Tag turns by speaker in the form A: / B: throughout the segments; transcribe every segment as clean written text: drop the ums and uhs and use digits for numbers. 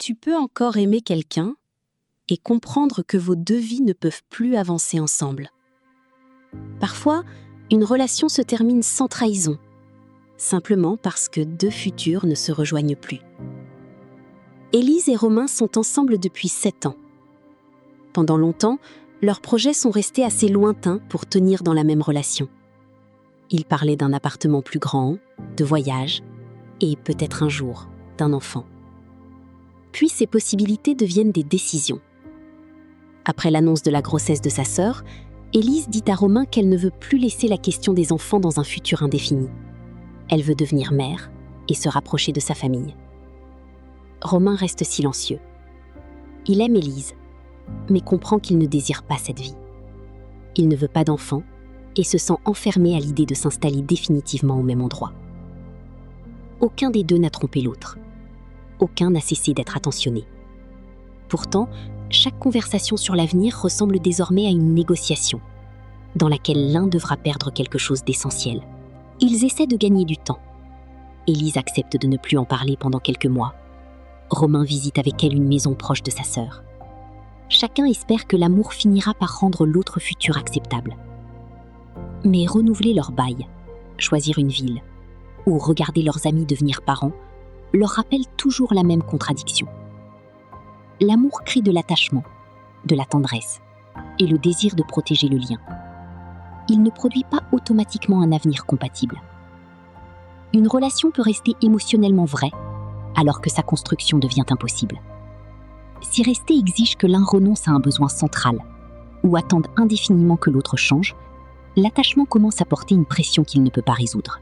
A: Tu peux encore aimer quelqu'un et comprendre que vos deux vies ne peuvent plus avancer ensemble. Parfois, une relation se termine sans trahison, simplement parce que deux futurs ne se rejoignent plus. Élise et Romain sont ensemble depuis 7 ans. Pendant longtemps, leurs projets sont restés assez lointains pour tenir dans la même relation. Ils parlaient d'un appartement plus grand, de voyages, et peut-être un jour, d'un enfant. Puis ces possibilités deviennent des décisions. Après l'annonce de la grossesse de sa sœur, Élise dit à Romain qu'elle ne veut plus laisser la question des enfants dans un futur indéfini. Elle veut devenir mère et se rapprocher de sa famille. Romain reste silencieux. Il aime Élise, mais comprend qu'il ne désire pas cette vie. Il ne veut pas d'enfant et se sent enfermé à l'idée de s'installer définitivement au même endroit. Aucun des deux n'a trompé l'autre. Aucun n'a cessé d'être attentionné. Pourtant, chaque conversation sur l'avenir ressemble désormais à une négociation, dans laquelle l'un devra perdre quelque chose d'essentiel. Ils essaient de gagner du temps. Élise accepte de ne plus en parler pendant quelques mois. Romain visite avec elle une maison proche de sa sœur. Chacun espère que l'amour finira par rendre l'autre futur acceptable. Mais renouveler leur bail, choisir une ville, ou regarder leurs amis devenir parents, leur rappelle toujours la même contradiction. L'amour crée de l'attachement, de la tendresse et le désir de protéger le lien. Il ne produit pas automatiquement un avenir compatible. Une relation peut rester émotionnellement vraie alors que sa construction devient impossible. Si rester exige que l'un renonce à un besoin central ou attende indéfiniment que l'autre change, l'attachement commence à porter une pression qu'il ne peut pas résoudre.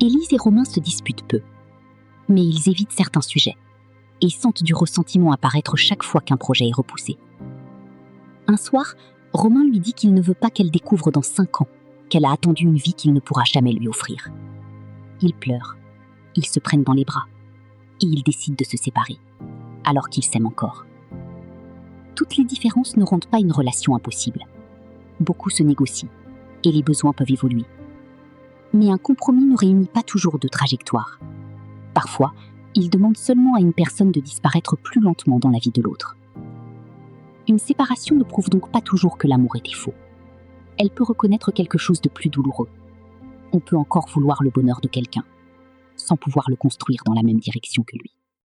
A: Élise et Romain se disputent peu, mais ils évitent certains sujets et sentent du ressentiment apparaître chaque fois qu'un projet est repoussé. Un soir, Romain lui dit qu'il ne veut pas qu'elle découvre dans 5 ans qu'elle a attendu une vie qu'il ne pourra jamais lui offrir. Ils pleurent, ils se prennent dans les bras et ils décident de se séparer, alors qu'ils s'aiment encore. Toutes les différences ne rendent pas une relation impossible. Beaucoup se négocient et les besoins peuvent évoluer. Mais un compromis ne réunit pas toujours deux trajectoires. Parfois, il demande seulement à une personne de disparaître plus lentement dans la vie de l'autre. Une séparation ne prouve donc pas toujours que l'amour était faux. Elle peut reconnaître quelque chose de plus douloureux. On peut encore vouloir le bonheur de quelqu'un, sans pouvoir le construire dans la même direction que lui.